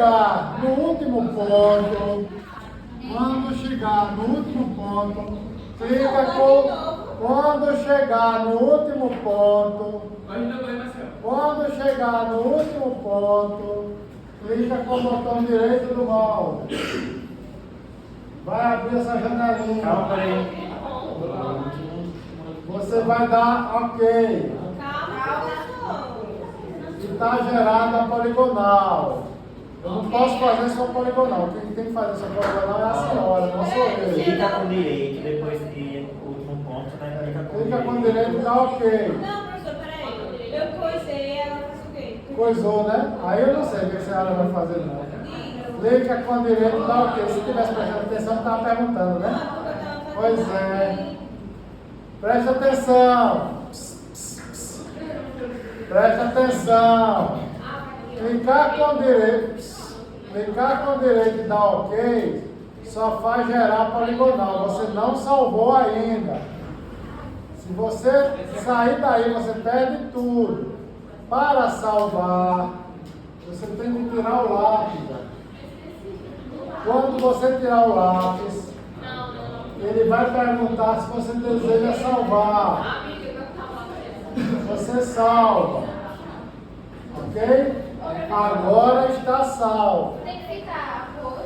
chegar no último ponto, clica quando chegar no último ponto, clica com o botão direito do mouse. Vai abrir essa janelinha. Calma, peraí. Você vai dar OK. E está gerada a poligonal. Eu não posso fazer só poligonal. Quem tem que fazer só poligonal é a senhora, não sou eu. Clica com direito, depois de o último ponto, né? Clica com direito e dá OK. Não, professor, peraí. Eu coisei, ela faz o quê? Coisou, né? Aí eu não sei o que a senhora vai fazer, não. Clica com direito e dá OK. Se tivesse prestando atenção, não estava perguntando, né? Pois é. Preste atenção. Preste atenção. Clicar com direito e dar OK só faz gerar poligonal. Você não salvou ainda. Se você sair daí, você perde tudo. Para salvar, você tem que tirar o lápis. Quando você tirar o lápis, ele vai perguntar se você deseja salvar. Você salva. Ok? Agora está salvo. Tem que ficar roxo,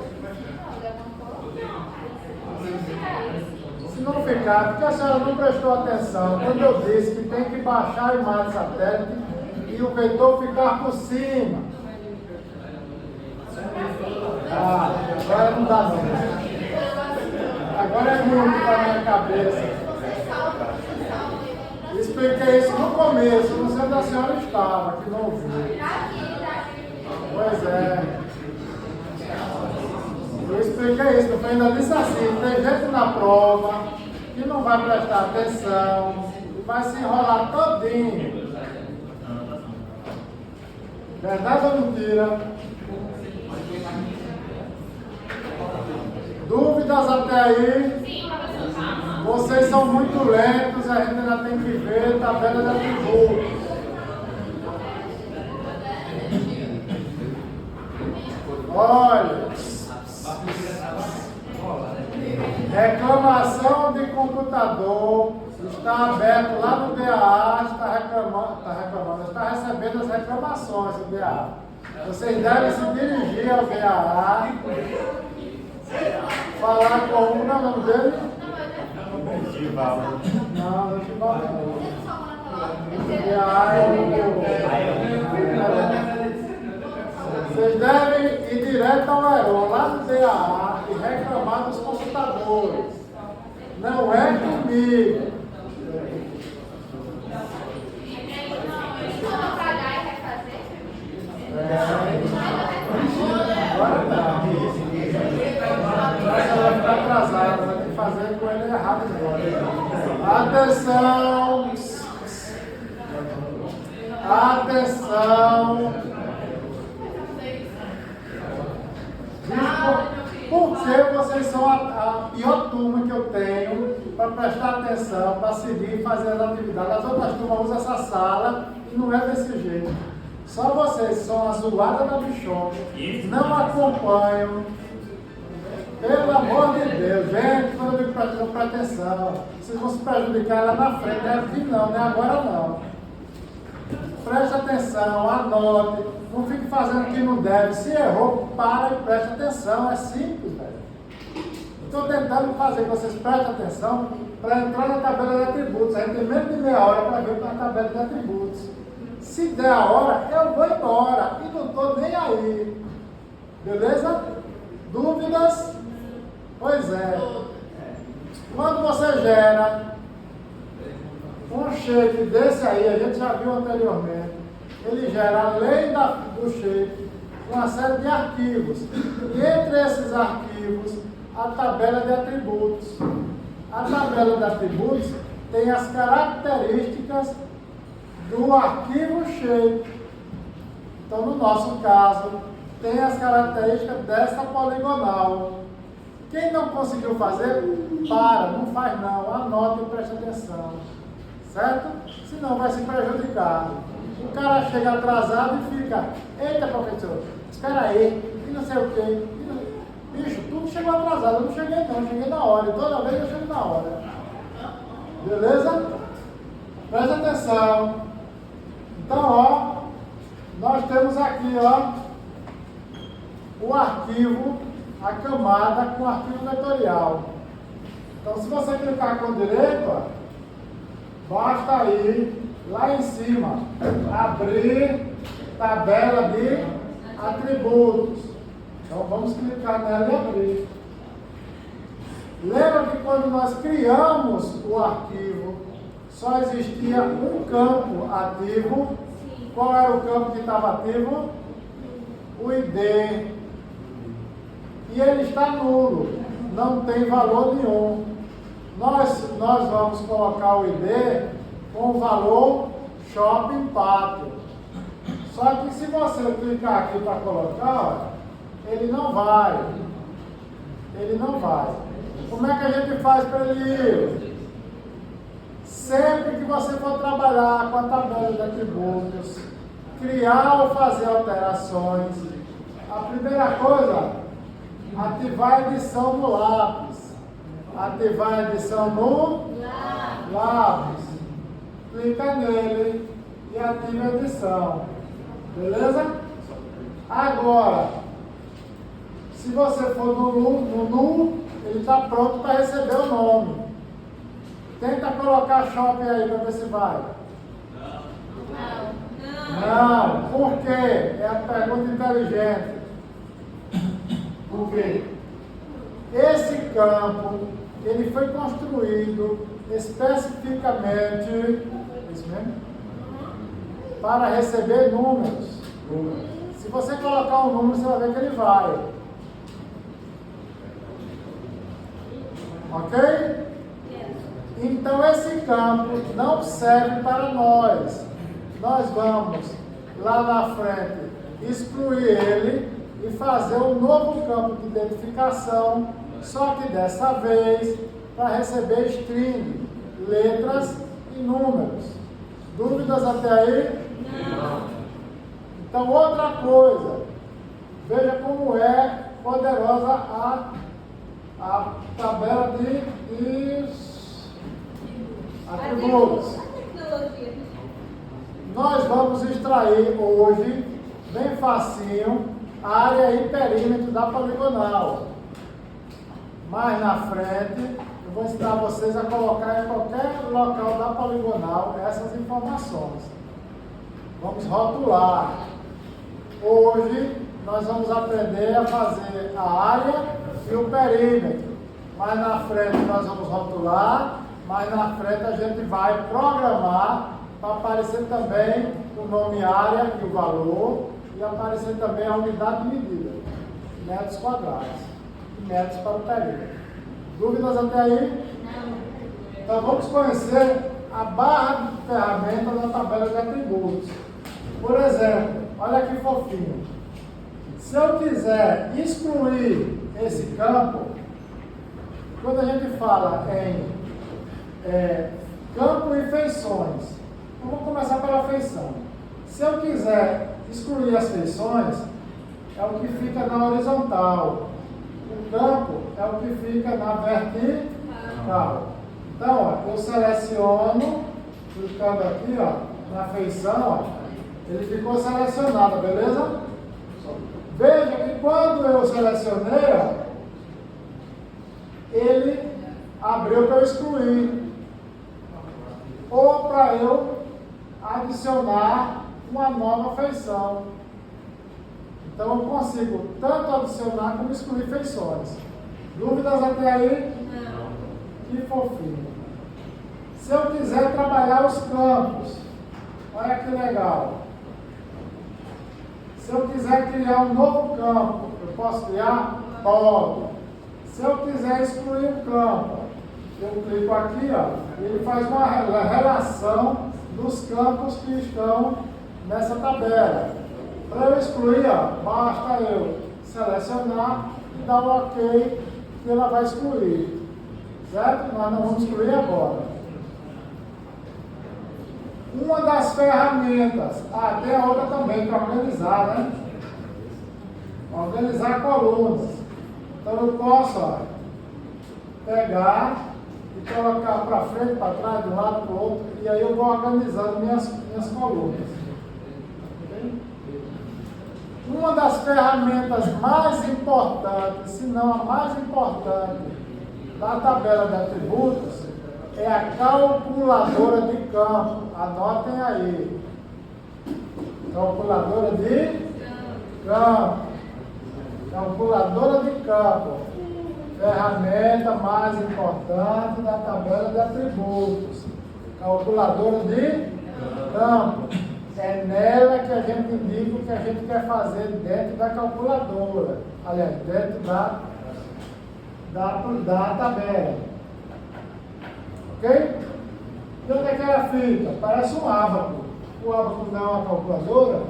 Se não ficar, porque a senhora não prestou atenção quando eu disse que tem que baixar a imagem satélite e o vetor ficar por cima. Agora não dá não. Agora é muito para minha cabeça. Expliquei isso no começo, não sei onde a senhora estava, que não ouviu. Pois é. Eu expliquei isso, eu ainda disse assim, tem gente na prova que não vai prestar atenção e vai se enrolar todinho. Verdade ou mentira? Dúvidas até aí? Sim, professor. Vocês são muito lentos, a gente ainda tem que ver a tabela de atributos. Olha, reclamação de computador está aberto lá no DAA, está recebendo as reclamações do DAA. Vocês devem se dirigir ao DAA, falar com o nome dele? Givaldo. Não, não é Givaldo não. DAA é o... Vocês devem ir direto ao Heron, lá no DAA, e reclamar dos computadores. Não é comigo. Agora não. Ela vai ficar atrasada, vai ter que fazer com ele errado agora. Atenção! Atenção! Por que vocês são a pior turma que eu tenho para prestar atenção, para seguir e fazer as atividades? As outras turmas usam essa sala e não é desse jeito. Só vocês são a zoada da bichona, não acompanham. Pelo amor de Deus, gente, quando eu digo prestando atenção, vocês vão se prejudicar lá na frente, não é aqui não, não é agora não. Preste atenção, anote, não fique fazendo o que não deve. Se errou, para e preste atenção, é simples, velho. Estou tentando fazer que vocês prestem atenção para entrar na tabela de atributos. A gente tem menos de meia hora para ver a tabela de atributos. Se der a hora, eu vou embora e não estou nem aí. Beleza? Dúvidas? Pois é. Quando você gera um shape desse aí, a gente já viu anteriormente, ele gera, além do shape, uma série de arquivos. E entre esses arquivos, a tabela de atributos. A tabela de atributos tem as características do arquivo shape. Então, no nosso caso, tem as características dessa poligonal. Quem não conseguiu fazer, para, não faz não, anote e preste atenção. Certo? Senão vai se prejudicar. O cara chega atrasado e fica, eita professor, espera aí, e não sei o quê. Bicho, tudo chegou atrasado, eu não cheguei não, eu cheguei na hora, e toda vez eu chego na hora. Beleza? Presta atenção. Então, ó, nós temos aqui, ó, o arquivo, a camada com o arquivo vetorial. Então, se você clicar com o direito, ó, basta ir lá em cima, abrir tabela de atributos. Então, vamos clicar nela e abrir. Lembra que quando nós criamos o arquivo, só existia um campo ativo? Sim. Qual era o campo que estava ativo? O ID. E ele está nulo, não tem valor nenhum. Nós vamos colocar o ID com o valor Shopping Pátio. Só que se você clicar aqui para colocar, ó, ele não vai. Ele não vai. Como é que a gente faz para ele ir? Sempre que você for trabalhar com a tabela de atributos, criar ou fazer alterações, a primeira coisa, ativar a edição no lápis. Ativar a edição no lápis. Clica nele e ativa a edição. Beleza? Agora, se você for no nulo, ele está pronto para receber o nome. Tenta colocar shopping aí para ver se vai. Não. Por quê? É a pergunta inteligente. Por quê? Esse campo, ele foi construído especificamente, isso mesmo? Para receber números. Se você colocar um número, você vai ver que ele vai. Ok? Então esse campo não serve para nós. Nós vamos lá na frente excluir ele e fazer um novo campo de identificação, só que dessa vez para receber string, letras e números. Dúvidas até aí? Não. Então outra coisa, veja como é poderosa a tabela de atributos. Tecnologia. Nós vamos extrair hoje, bem facinho, a área e perímetro da poligonal. Mais na frente, eu vou ensinar vocês a colocar em qualquer local da poligonal essas informações. Vamos rotular. Hoje, nós vamos aprender a fazer a área e o perímetro. Mais na frente, nós vamos rotular. Mais na frente, a gente vai programar para aparecer também o nome área e o valor, e aparecer também a unidade de medida, metros quadrados, e metros para o perímetro. Dúvidas até aí? Não. Então vamos conhecer a barra de ferramentas da tabela de atributos. Por exemplo, olha que fofinho. Se eu quiser excluir esse campo, quando a gente fala em campo e feições, eu vou começar pela feição. Se eu quiser excluir as feições, é o que fica na horizontal. O campo é o que fica na vertical. Então, ó, eu seleciono, clicando aqui, ó, na feição, ó, ele ficou selecionado, beleza? Veja que quando eu selecionei, ó, ele abriu para eu excluir. Ou para eu adicionar uma nova feição. Então eu consigo tanto adicionar como excluir feições. Dúvidas até aí? Não. Que fofinho. Se eu quiser trabalhar os campos, olha que legal. Se eu quiser criar um novo campo, eu posso criar? Pode. Se eu quiser excluir um campo, eu clico aqui, ó, ele faz uma relação dos campos que estão nessa tabela. Para eu excluir, ó, basta eu selecionar e dar um OK que ela vai excluir. Certo? Nós não vamos excluir agora. Uma das ferramentas, tem a outra também para organizar, né? organizar colunas. Então eu posso, ó, pegar e colocar para frente, para trás, de um lado para o outro, e aí eu vou organizando minhas colunas. Ok? Uma das ferramentas mais importantes, se não a mais importante, da tabela de atributos é a calculadora de campo. Anotem aí. Calculadora de campo. Calculadora de campo. Ferramenta mais importante da tabela de atributos. Calculadora de campo. É nela que a gente indica o que a gente quer fazer dentro da calculadora. Aliás, dentro da tabela. Ok? E onde é que ela fica? Parece um ábaco. O ábaco não é uma calculadora.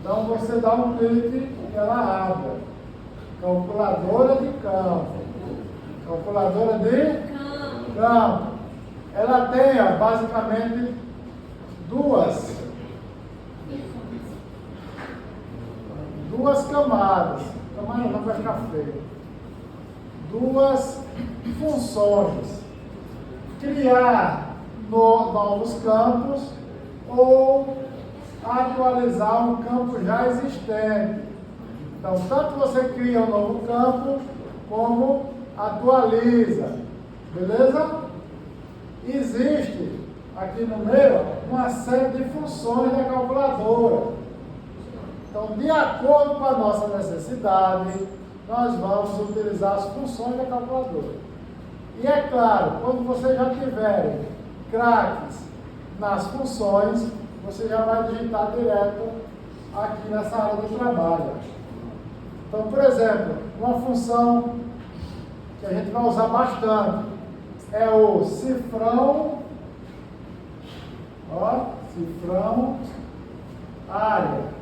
Então você dá um clique e ela abre. Calculadora de campo. Calculadora de campo. Ela tem, ó, basicamente duas camadas. Tamanho não vai ficar feio. Duas funções: criar novos campos ou atualizar um campo já existente. Então, tanto você cria um novo campo, como atualiza. Beleza? Existe aqui no meio uma série de funções da calculadora. Então, de acordo com a nossa necessidade, nós vamos utilizar as funções da calculadora. E é claro, quando vocês já tiverem craques nas funções, você já vai digitar direto aqui nessa área de trabalho. Então, por exemplo, uma função que a gente vai usar bastante é o cifrão, ó, cifrão área.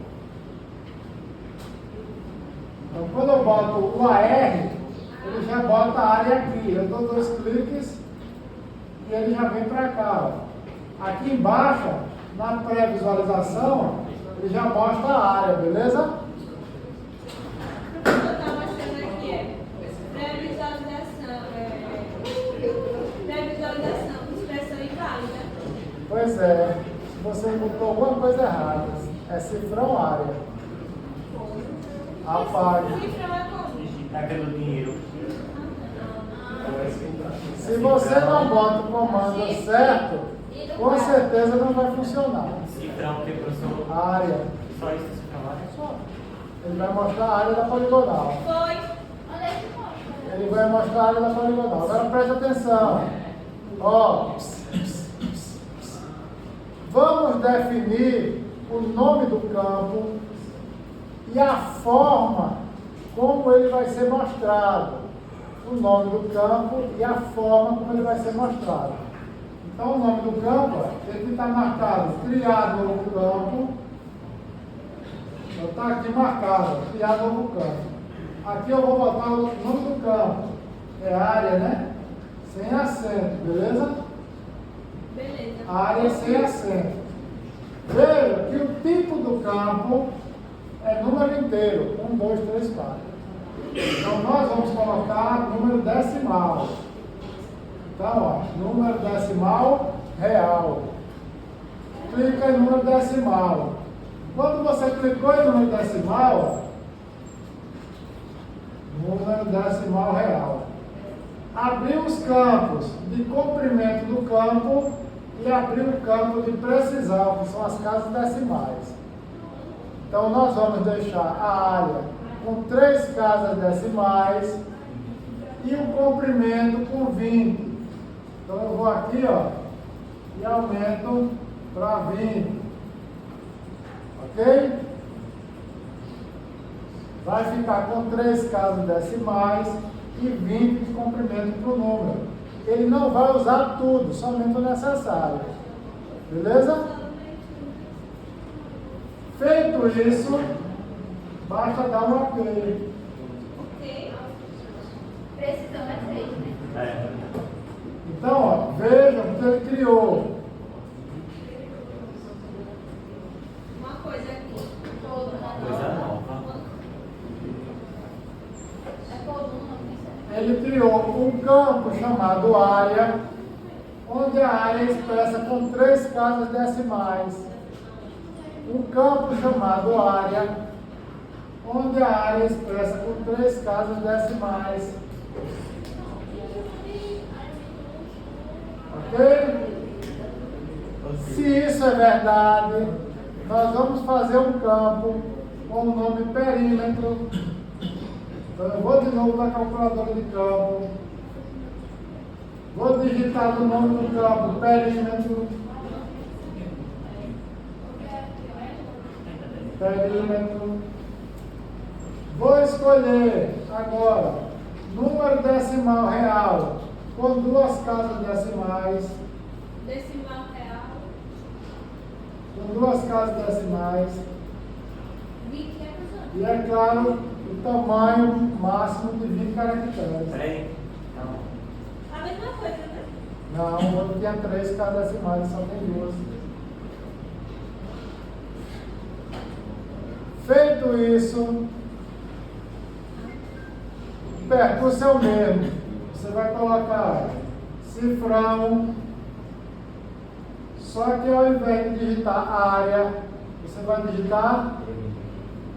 Então, quando eu boto o AR, ele já bota a área aqui. Eu dou 2 cliques e ele já vem para cá. Ó. Aqui embaixo, na pré-visualização, ele já mostra a área, beleza? O que eu estou mostrando aqui é pré-visualização, expressão inválida. Pois é, se você botou alguma coisa errada, é cifrão área. Apague. Cifrão é como? Digitar pelo dinheiro. Se você não bota o comando certo, com certeza não vai funcionar. Cifrão que professor. Área. Só isso, cifrão área? Só. Ele vai mostrar a área da poligonal. Foi. Olha aí que mostra. Ele vai mostrar a área da poligonal. Agora preste atenção. Ó. Vamos definir o nome do campo e a forma como ele vai ser mostrado. O nome do campo e a forma como ele vai ser mostrado. Então, o nome do campo, ele está marcado, criar novo campo. Está aqui marcado, criar novo campo. Aqui eu vou botar o nome do campo. É área, né? Sem acento, beleza? Beleza. Área sem acento. Veja que o tipo do campo é número inteiro. 1, 2, 3, 4. Então, nós vamos colocar número decimal. Então, ó, número decimal real. Clica em número decimal. Quando você clicou em número decimal, ó, número decimal real. Abriu os campos de comprimento do campo e abriu o campo de precisão, que são as casas decimais. Então, nós vamos deixar a área com 3 casas decimais e o comprimento com 20. Então eu vou aqui, ó, e aumento para 20. Ok? Vai ficar com 3 casas decimais e 20 de comprimento para o número. Ele não vai usar tudo, somente o necessário. Beleza? Feito isso, basta dar um ok. Ok. Precisão é 3, né? É. Então, ó, vejam que ele criou. Uma coisa aqui. Todo, né? Coisa nova. ele criou um campo chamado área, onde a área é expressa com 3 casas decimais. Um campo chamado área, onde a área é expressa com 3 casas decimais. Ok? Se isso é verdade, nós vamos fazer um campo com o nome perímetro. Então eu vou de novo na calculadora de campo. Vou digitar no nome do campo perímetro. Perímetro. Vou escolher agora número decimal real com 2 casas decimais. Decimal real. Com 2 casas decimais. 20 é pessoa. E é claro, o tamanho máximo de 20 caracteres. Peraí. A mesma coisa, né? Não, o outro tinha 3 casas decimais, só tem 2. Feito isso, o percurso é o mesmo. Você vai colocar cifrão, só que ao invés de digitar área, você vai digitar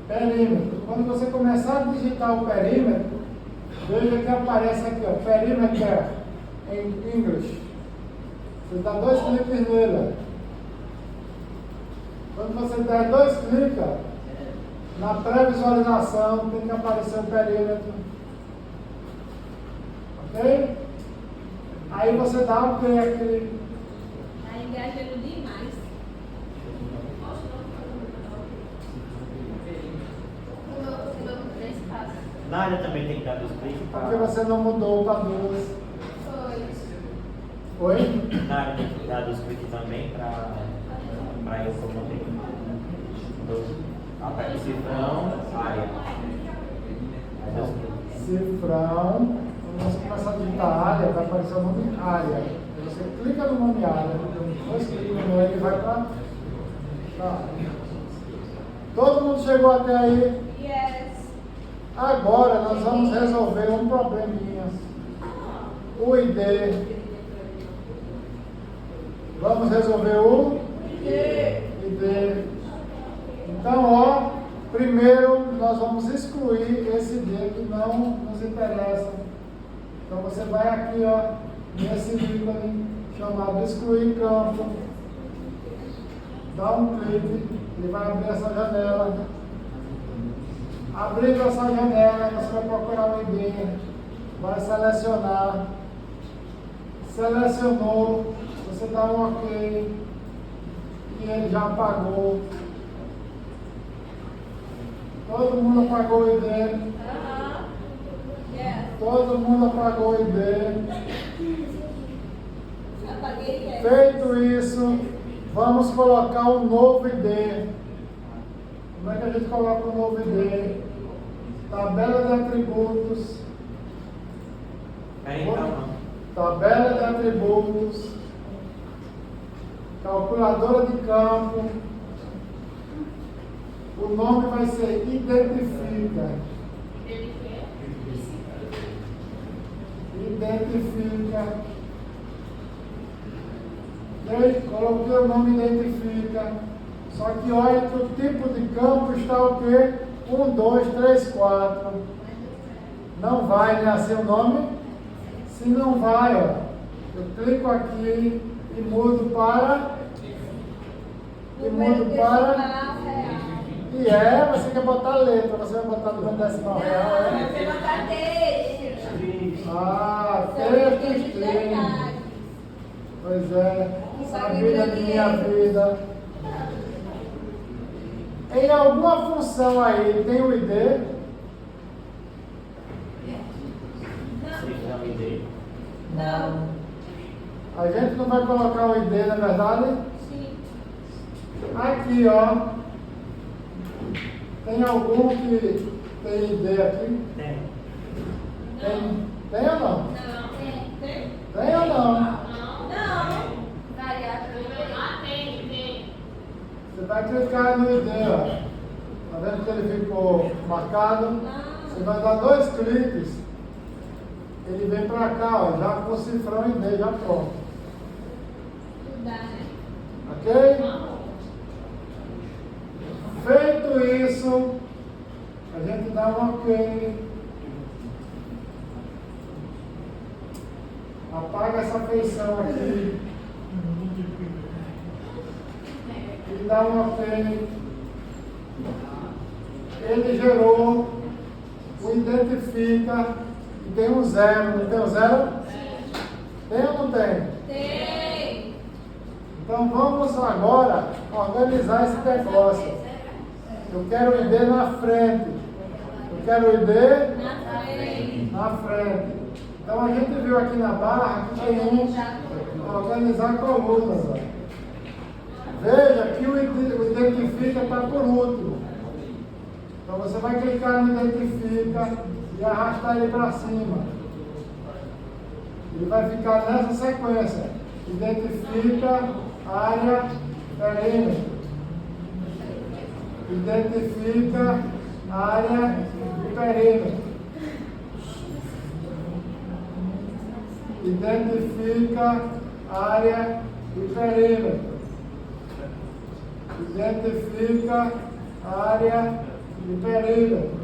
perímetro. Quando você começar a digitar o perímetro, veja que aparece aqui, ó, perímetro em inglês. Você dá 2 cliques nele. Quando você der 2 cliques, na pré-visualização tem que aparecer o perímetro. Ok? Aí você dá um OK aqui. Tá engajando demais. O meu 3 passos. Na área também tem que dar 2 cliques Porque você não mudou para 2. Foi. Oi? Na área tem que dar 2 cliques também para eu comandar. Aperta cifrão, área. Aí 2 cliques. Cifrão. Quando você começar a digitar área, vai aparecer o nome área. Aí você clica no nome área, depois clica no nome e vai para. Tá. Todo mundo chegou até aí? Yes. Agora nós vamos resolver um probleminha. O ID. Vamos resolver o ID. Então, ó, primeiro nós vamos excluir esse ID que não nos interessa. Então você vai aqui, ó, nesse ícone chamado excluir campo. Dá um clique, ele vai abrir essa janela. Abrindo essa janela, você vai procurar o ID, vai selecionar. Selecionou, você dá um OK e ele já apagou. Todo mundo apagou o ID. Aham. Yes. Todo mundo apagou o ID. Apaguei yes. Feito isso, vamos colocar um novo ID. Como é que a gente coloca um novo ID? Tabela de atributos. Peraí, calma. Tabela de atributos. Calculadora de campo. O nome vai ser identifica. Identifica. Ok? Coloquei o nome identifica. Só que olha que o tipo de campo está o quê? 1, 2, 3, 4. Não vai, né? Assim o nome? Se não vai, ó. Eu clico aqui e mudo para. E mudo para. Decimal real. E você quer botar letra, você vai botar número decimal real, Não, é? você botar texto. Ah, São texto de string. verdade. Pois é, Isso a aqui vida pra de mim minha é- vida. Em alguma função aí tem o ID? Cifrão ID. Não. A gente não vai colocar o ID, na verdade? Sim. Aqui, ó. Tem algum que tem ID aqui? Tem. Tem ou não? Não. Tem? Tem ou não? Não. Variável. Você vai clicar no ID, ó. Tá vendo que ele ficou marcado? Você vai dar 2 cliques ele vem para cá, ó, já com o cifrão ID, já pronto. Dá, né? Ok? Feito isso, a gente dá um ok. Apaga essa feição aqui. E dá um ok. Ele gerou, o identifica e tem um zero. Não tem um zero? Tem ou não tem? Tem. Então vamos agora organizar esse negócio. Eu quero o ID na frente. Eu quero o ID Na frente. na frente. Então a gente viu aqui na barra que tem organizar colunas. Ó. Veja que o identifica está por último. Então você vai clicar no identifica e arrastar ele para cima. Ele vai ficar nessa sequência. Identifica, área, perímetro. Identifica, área e perímetro. Identifica, área e perímetro. Identifica, área e perímetro.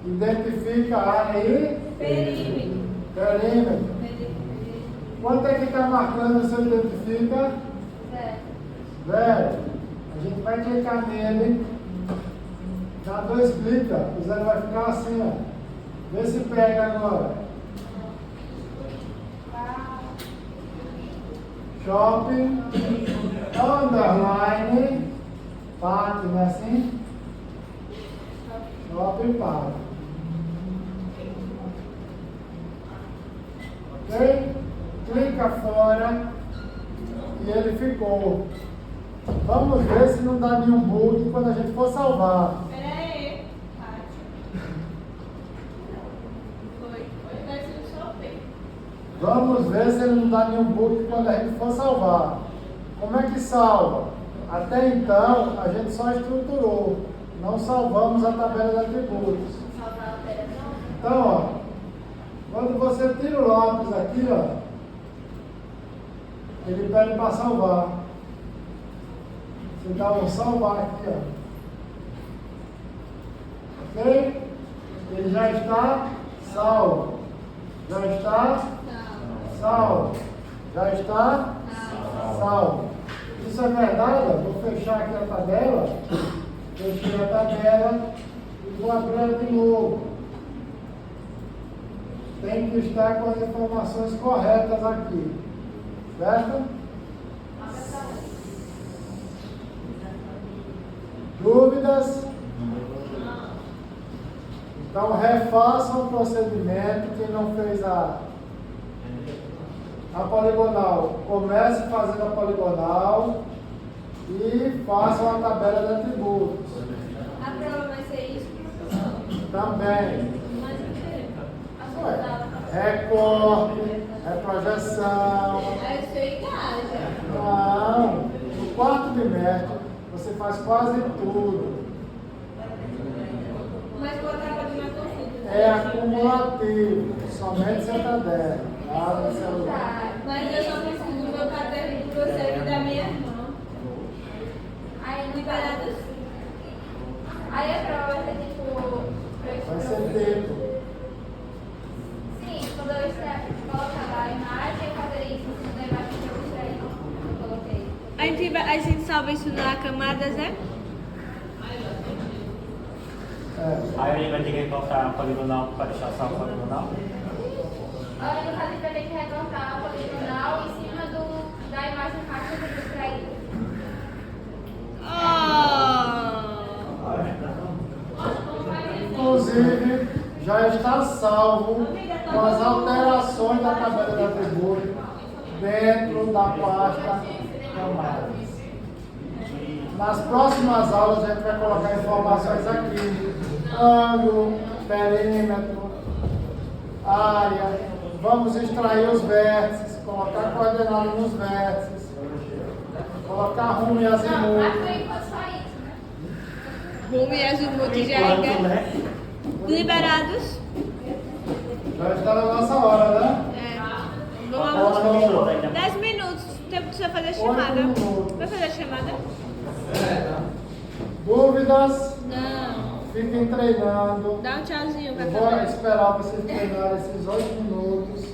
Identifica, área e Perímetro. perímetro. Quanto é que está marcando o seu identifica? Zero. A gente vai clicar nele, dá 2 cliques, o zero vai ficar assim, ó. Vê se pega agora. Shopping, underline, park, não é assim? Shopping park. Ok? Clica fora e ele ficou. Vamos ver se não dá nenhum bug quando a gente for salvar. Pera aí. Foi. Vai ser só o P. Vamos ver se ele não dá nenhum bug quando a gente for salvar. Como é que salva? Até então, a gente só estruturou. Não salvamos a tabela de atributos. Então, ó, quando você tira o lápis aqui, ó, ele pede para salvar. Você dá um salvar aqui, ó. Ok? Ele já está salvo. Já está salvo. Já está salvo. Isso é verdade? Vou fechar aqui a tabela. Fechei a tabela e vou abrir ela de novo. Tem que estar com as informações corretas aqui. Certo? Dúvidas? Então refaçam o procedimento. Quem não fez a poligonal, comece fazendo a poligonal e façam a tabela de atributos. A prova vai ser isso, professor? Também. Mas o quê? Recorte, reprojeção. É isso aí, cara. Não, no quarto bimestre você faz quase tudo. Mas botar para minha consulta. É acumulativo, somente Santander. Nada no celular. Mas eu só preciso do meu caderno de você e da minha irmã. Aí não Liberados? Aí a prova vai ser tipo. Vai ser tempo. Sim, quando eu colocar lá a imagem, eu fazer isso. Se não embaixo que eu extraí, eu coloquei. A gente salva isso na camadas, né? Aí a gente vai ter que recortar a poligonal para deixar salvo a poligonal. Agora, no caso, a gente vai ter que recortar a poligonal em cima da imagem caixa que eu extraí. Inclusive, já está salvo com as alterações da tabela de atributos dentro da pasta camadas. Nas próximas aulas a gente vai colocar informações aqui: ângulo, perímetro, área. Vamos extrair os vértices, colocar coordenada nos vértices, colocar rumo e Não, mas azimuth. por enquanto só isso, né? Rumo e azimuth já Enquanto, é né? liberados. Já está na nossa hora, né? É. Quantos Vamos. minutos ainda? 10 minutos. Tempo pra você fazer a 8 chamada. minutos. Vai fazer a chamada? Dúvidas? Não. Fiquem treinando. Dá um tchauzinho pra Eu vou câmera. esperar vocês treinarem esses 8 minutos.